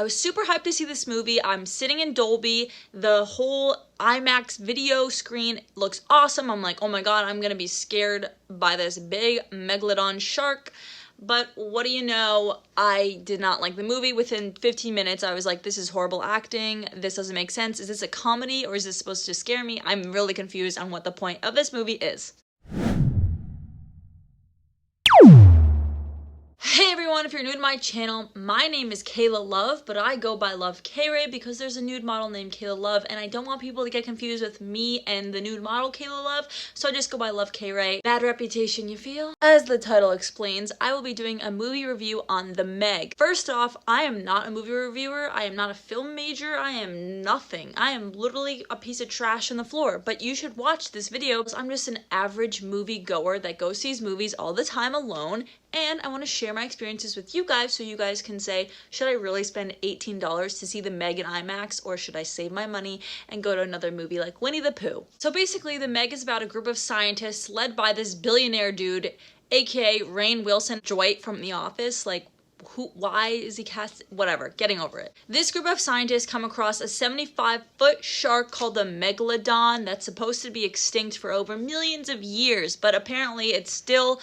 I was super hyped to see this movie. I'm sitting in Dolby. The whole IMAX video screen looks awesome. I'm like, oh my god, I'm gonna be scared by this big megalodon shark. But what do you know, I did not like the movie. Within 15 minutes, I was like, this is horrible acting. This doesn't make sense. Is this a comedy or is this supposed to scare me? I'm really confused on what the point of this movie is. Hey everyone, if you're new to my channel, my name is Kayla Love, but I go by Love K-Ray because there's a nude model named Kayla Love, and I don't want people to get confused with me and the nude model Kayla Love, so I just go by Love K-Ray. Bad reputation, you feel? As the title explains, I will be doing a movie review on The Meg. First off, I am not a movie reviewer, I am not a film major, I am nothing. I am literally a piece of trash on the floor, but you should watch this video because I'm just an average movie goer that goes sees movies all the time alone, and I want to share my experiences with you guys so you guys can say, should I really spend $18 to see The Meg in IMAX, or should I save my money and go to another movie like Winnie the Pooh? So basically, The Meg is about a group of scientists led by this billionaire dude, aka Rainn Wilson, Dwight from The Office. Like, why is he cast? Whatever, getting over it. This group of scientists come across a 75-foot shark called the Megalodon that's supposed to be extinct for over millions of years, but apparently it's still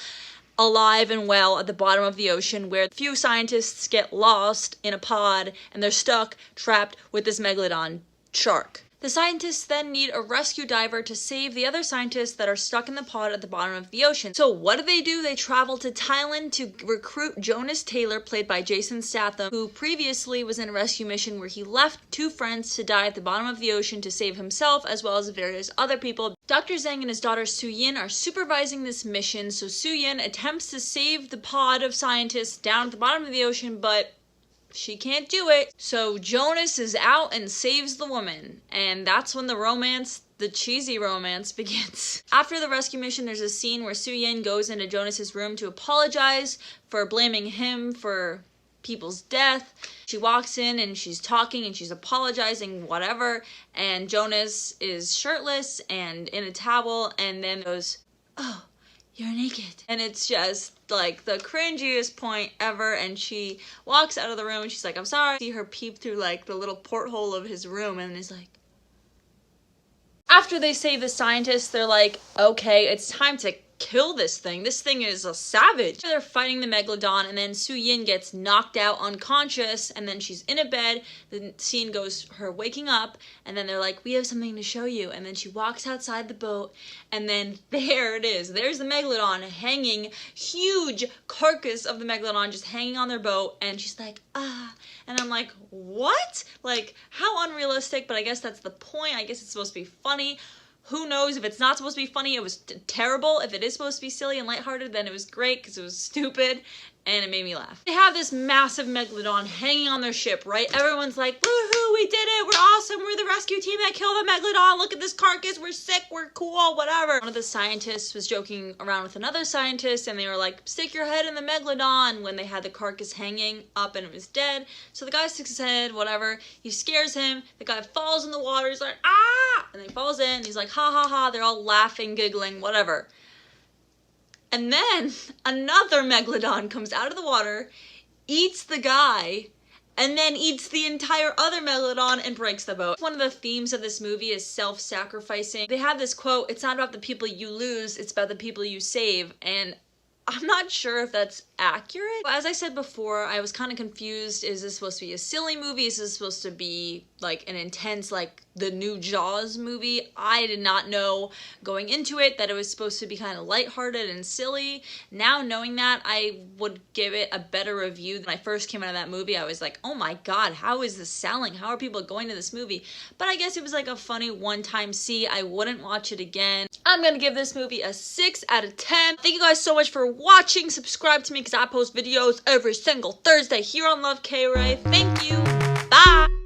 alive and well at the bottom of the ocean, where few scientists get lost in a pod and they're stuck, trapped with this megalodon shark. The scientists then need a rescue diver to save the other scientists that are stuck in the pod at the bottom of the ocean. So what do? They travel to Thailand to recruit Jonas Taylor, played by Jason Statham, who previously was in a rescue mission where he left two friends to die at the bottom of the ocean to save himself as well as various other people. Dr. Zhang and his daughter Su-Yin are supervising this mission, so Su-Yin attempts to save the pod of scientists down at the bottom of the ocean, but she can't do it. So Jonas is out and saves the woman. And that's when the romance, the cheesy romance, begins. After the rescue mission, there's a scene where Su-Yin goes into Jonas's room to apologize for blaming him for people's death. She walks in and she's talking and she's apologizing, whatever. And Jonas is shirtless and in a towel and then goes, "Oh, you're naked." And it's just like the cringiest point ever, and she walks out of the room and she's like, "I'm sorry." See her peep through like the little porthole of his room and is like, after they save the scientists, they're like, okay, it's time to kill this thing. This thing is a savage. They're fighting the megalodon, and then Su-Yin gets knocked out unconscious, and then she's in a bed. The scene goes her waking up, and then they're like, we have something to show you. And then she walks outside the boat, and then there it is. There's the megalodon hanging, huge carcass of the megalodon just hanging on their boat, and she's like, ah. And I'm like, what? Like, how unrealistic, but I guess that's the point. I guess it's supposed to be funny. Who knows? If it's not supposed to be funny, it was terrible. If it is supposed to be silly and lighthearted, then it was great because it was stupid and it made me laugh. They have this massive megalodon hanging on their ship, right? Everyone's like, woohoo, we did it, we're awesome, we're the rescue team that killed the megalodon, look at this carcass, we're sick, we're cool, whatever. One of the scientists was joking around with another scientist and they were like, stick your head in the megalodon, when they had the carcass hanging up and it was dead. So the guy sticks his head, whatever, he scares him, the guy falls in the water, he's like, ah, and then he falls in, he's like, ha ha ha, they're all laughing, giggling, whatever. And then another megalodon comes out of the water, eats the guy, and then eats the entire other megalodon and breaks the boat. One of the themes of this movie is self-sacrificing. They have this quote, it's not about the people you lose, it's about the people you save. And I'm not sure if that's accurate. As I said before, I was kind of confused. Is this supposed to be a silly movie? Is this supposed to be like an intense, like the new Jaws movie? I did not know going into it that it was supposed to be kind of lighthearted and silly. Now knowing that, I would give it a better review. When I first came out of that movie, I was like, oh my god, how is this selling? How are people going to this movie? But I guess it was like a funny one-time see. I wouldn't watch it again. I'm gonna give this movie a 6 out of 10. Thank you guys so much for watching. Subscribe to me because I post videos every single Thursday here on Love K-Ray. Thank you. Bye.